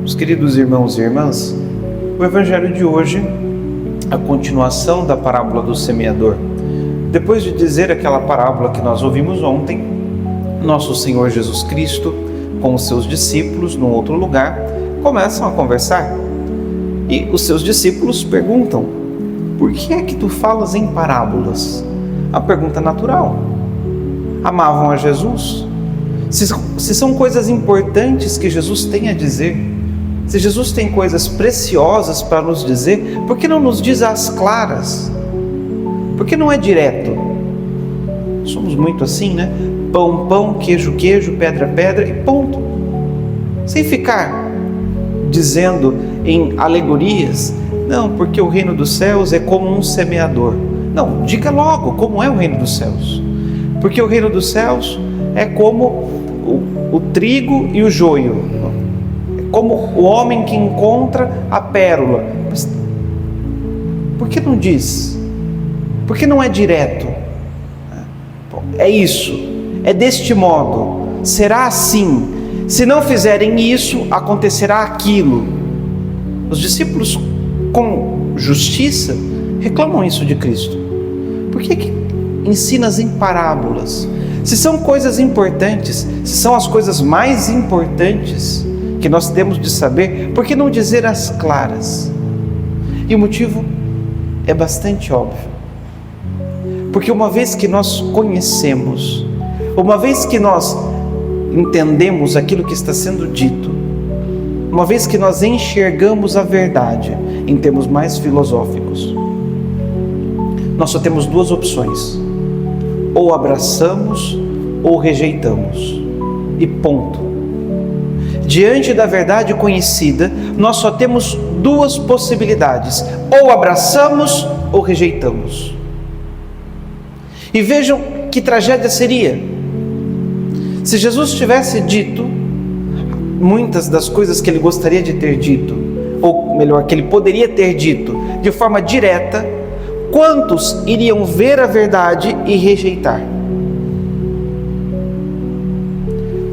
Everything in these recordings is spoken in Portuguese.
Meus queridos irmãos e irmãs, o Evangelho de hoje, a continuação da parábola do semeador. Depois de dizer aquela parábola que nós ouvimos ontem, nosso Senhor Jesus Cristo, com os seus discípulos, num outro lugar, começam a conversar. E os seus discípulos perguntam: por que é que tu falas em parábolas? A pergunta natural. Amavam a Jesus? Se são coisas importantes que Jesus tem a dizer, se Jesus tem coisas preciosas para nos dizer, por que não nos diz às claras? Por que não é direto? Somos muito assim, né? Pão, pão, queijo, queijo, pedra, pedra e ponto. Sem ficar dizendo em alegorias, não, porque o reino dos céus é como um semeador. Não, diga logo como é o reino dos céus. Porque o reino dos céus é como o trigo e o joio. É como o homem que encontra a pérola. Mas por que não diz? Por que não é direto? É isso, é deste modo, será assim. Se não fizerem isso, acontecerá aquilo. Os discípulos, com justiça, reclamam isso de Cristo. Por que ensinas em parábolas? Se são coisas importantes, se são as coisas mais importantes que nós temos de saber, por que não dizer as claras? E o motivo é bastante óbvio. Porque uma vez que nós conhecemos, uma vez que nós entendemos aquilo que está sendo dito, uma vez que nós enxergamos a verdade em termos mais filosóficos, nós só temos duas opções: ou abraçamos ou rejeitamos, e ponto. Diante da verdade conhecida, nós só temos duas possibilidades: ou abraçamos ou rejeitamos. E vejam que tragédia seria se Jesus tivesse dito muitas das coisas que ele gostaria de ter dito, ou melhor, que ele poderia ter dito de forma direta. Quantos iriam ver a verdade e rejeitar?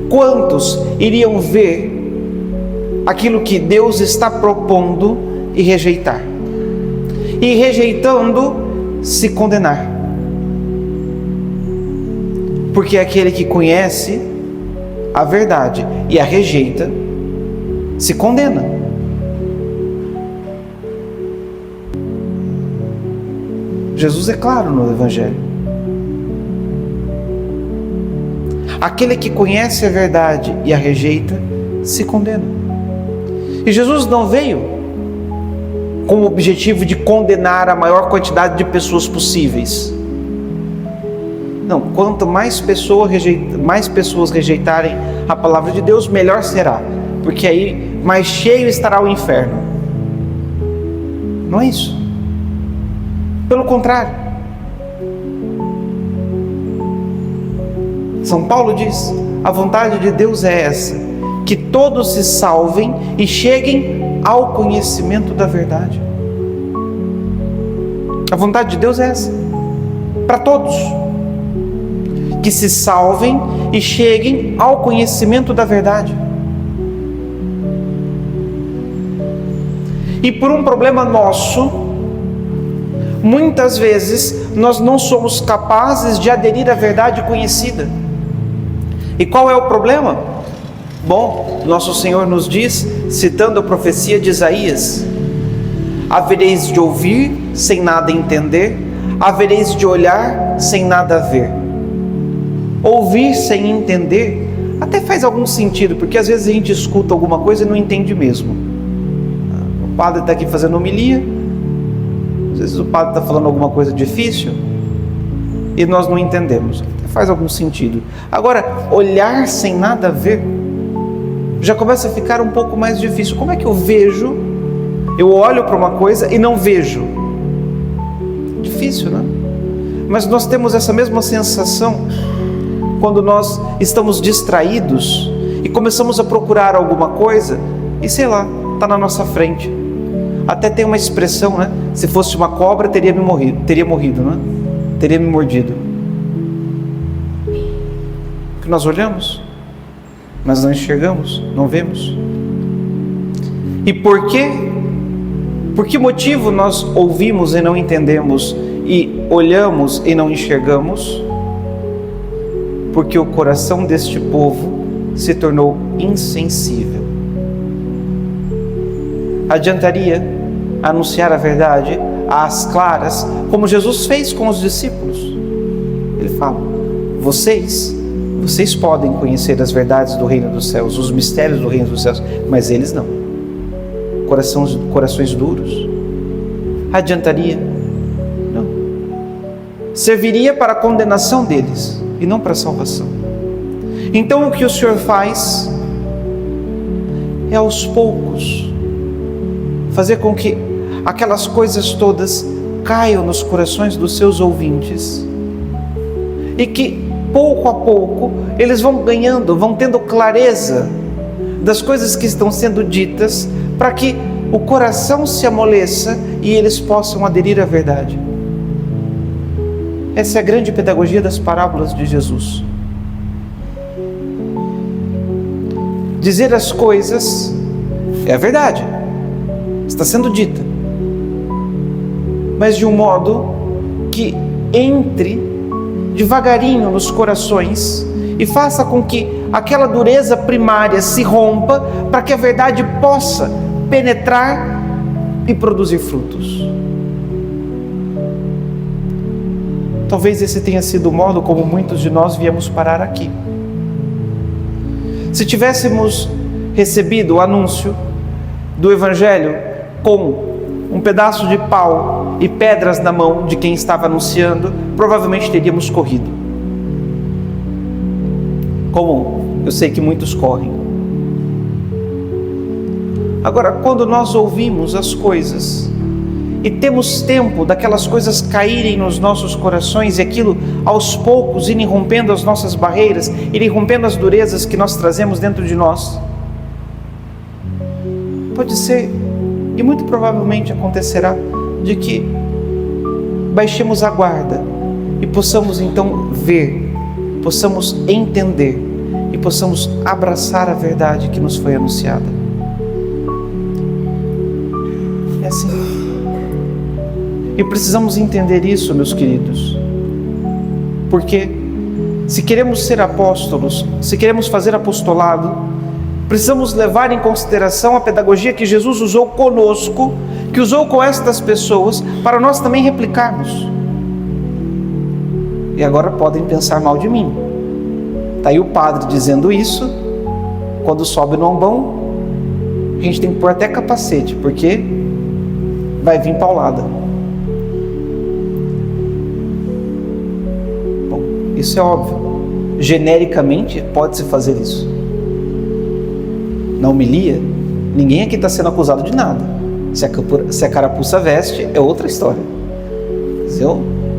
Quantos iriam ver aquilo que Deus está propondo e rejeitar? E rejeitando, se condenar. Porque aquele que conhece a verdade e a rejeita, se condena. Jesus é claro no Evangelho. Aquele que conhece a verdade e a rejeita, se condena. E Jesus não veio com o objetivo de condenar a maior quantidade de pessoas possíveis. Não, quanto mais pessoas rejeitarem a palavra de Deus, melhor será, porque aí mais cheio estará o inferno. Não é isso. Pelo contrário, São Paulo diz: a vontade de Deus é essa, que todos se salvem e cheguem ao conhecimento da verdade. A vontade de Deus é essa, para todos, que se salvem e cheguem ao conhecimento da verdade. E por um problema nosso, muitas vezes nós não somos capazes de aderir à verdade conhecida. E qual é o problema? Bom, nosso Senhor nos diz, citando a profecia de Isaías: havereis de ouvir sem nada entender, havereis de olhar sem nada ver. Ouvir sem entender até faz algum sentido, porque às vezes a gente escuta alguma coisa e não entende mesmo. O padre está aqui fazendo homilia, às vezes o padre está falando alguma coisa difícil e nós não entendemos. Até faz algum sentido. Agora, olhar sem nada ver já começa a ficar um pouco mais difícil. Como é que eu vejo? Eu olho para uma coisa e não vejo. Difícil, né? Mas nós temos essa mesma sensação quando nós estamos distraídos e começamos a procurar alguma coisa e sei lá, está na nossa frente. Até tem uma expressão, né? Se fosse uma cobra, teria morrido, né? Teria me mordido. Que nós olhamos, mas não enxergamos, não vemos. E por quê? Por que motivo nós ouvimos e não entendemos e olhamos e não enxergamos? Porque o coração deste povo se tornou insensível. Adiantaria anunciar a verdade às claras, como Jesus fez com os discípulos. Ele fala: vocês podem conhecer as verdades do reino dos céus, os mistérios do reino dos céus, mas eles não. Corações duros. Adiantaria? Não. Serviria para a condenação deles e não para a salvação. Então o que o Senhor faz é aos poucos fazer com que aquelas coisas todas caiam nos corações dos seus ouvintes e que pouco a pouco eles vão ganhando, vão tendo clareza das coisas que estão sendo ditas, para que o coração se amoleça e eles possam aderir à verdade. Essa é a grande pedagogia das parábolas de Jesus. Dizer as coisas é a verdade, está sendo dita, mas de um modo que entre devagarinho nos corações e faça com que aquela dureza primária se rompa, para que a verdade possa penetrar e produzir frutos. Talvez esse tenha sido o modo como muitos de nós viemos parar aqui. Se tivéssemos recebido o anúncio do Evangelho com um pedaço de pau e pedras na mão de quem estava anunciando, provavelmente teríamos corrido. Como eu sei que muitos correm. Agora, quando nós ouvimos as coisas e temos tempo daquelas coisas caírem nos nossos corações e aquilo aos poucos irem rompendo as nossas barreiras, irem rompendo as durezas que nós trazemos dentro de nós, pode ser, e muito provavelmente acontecerá, de que baixemos a guarda e possamos então ver, possamos entender e possamos abraçar a verdade que nos foi anunciada. É assim. E precisamos entender isso, meus queridos, porque se queremos ser apóstolos, se queremos fazer apostolado, precisamos levar em consideração a pedagogia que Jesus usou conosco, que usou com estas pessoas, para nós também replicarmos. E agora podem pensar mal de mim. Está aí o padre dizendo isso, quando sobe no ambão, a gente tem que pôr até capacete, porque vai vir paulada. Bom, isso é óbvio. Genericamente, pode-se fazer isso. Na homilia, ninguém aqui está sendo acusado de nada. Se a carapuça veste, é outra história.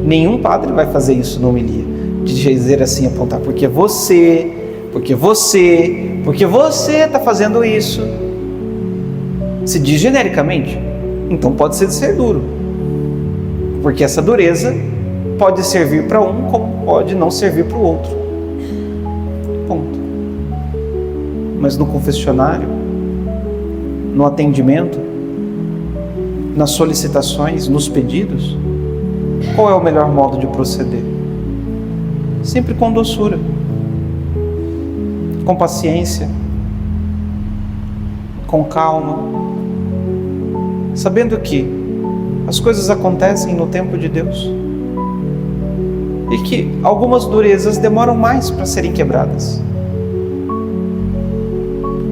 Nenhum padre vai fazer isso na homilia, de dizer assim, apontar, porque você está fazendo isso. Se diz genericamente, então pode ser duro, porque essa dureza pode servir para um, como pode não servir para o outro. Ponto. Mas no confessionário, no atendimento, nas solicitações, nos pedidos, qual é o melhor modo de proceder? Sempre com doçura, com paciência, com calma, sabendo que as coisas acontecem no tempo de Deus e que algumas durezas demoram mais para serem quebradas.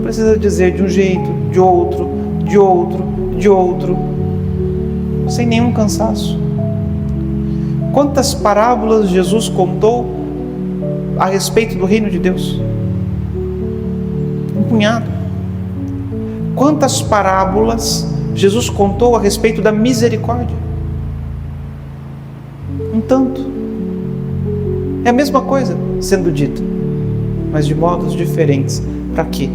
Precisa dizer de um jeito, de outro, sem nenhum cansaço. Quantas parábolas Jesus contou a respeito do reino de Deus? Um punhado. Quantas parábolas Jesus contou a respeito da misericórdia? Um tanto. É a mesma coisa sendo dita, mas de modos diferentes. Para quê?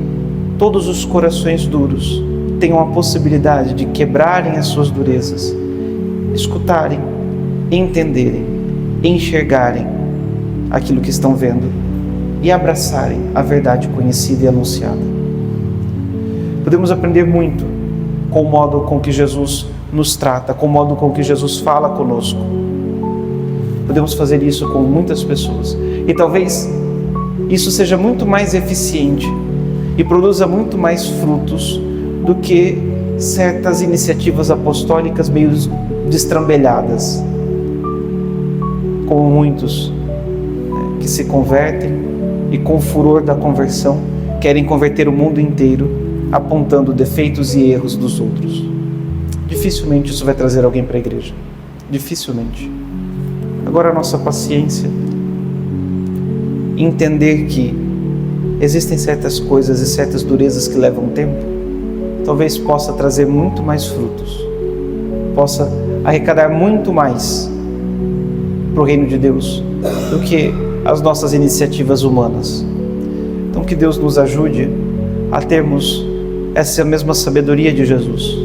Todos os corações duros tenham a possibilidade de quebrarem as suas durezas, escutarem, entenderem, enxergarem aquilo que estão vendo e abraçarem a verdade conhecida e anunciada. Podemos aprender muito com o modo com que Jesus nos trata, com o modo com que Jesus fala conosco. Podemos fazer isso com muitas pessoas. E talvez isso seja muito mais eficiente e produza muito mais frutos do que certas iniciativas apostólicas meio destrambelhadas, como muitos que se convertem e com o furor da conversão querem converter o mundo inteiro, apontando defeitos e erros dos outros. Dificilmente isso vai trazer alguém para a igreja. Dificilmente. Agora a nossa paciência, entender que existem certas coisas e certas durezas que levam tempo, talvez possa trazer muito mais frutos, possa arrecadar muito mais para o reino de Deus do que as nossas iniciativas humanas. Então que Deus nos ajude a termos essa mesma sabedoria de Jesus,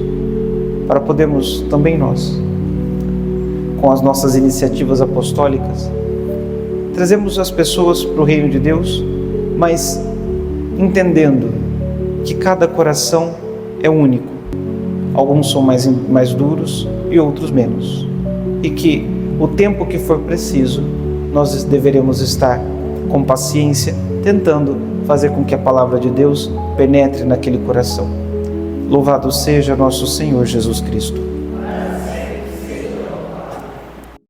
para podermos também nós, com as nossas iniciativas apostólicas, trazemos as pessoas para o reino de Deus, mas entendendo que cada coração é único. Alguns são mais duros e outros menos. E que o tempo que for preciso, nós deveremos estar com paciência, tentando fazer com que a palavra de Deus penetre naquele coração. Louvado seja nosso Senhor Jesus Cristo.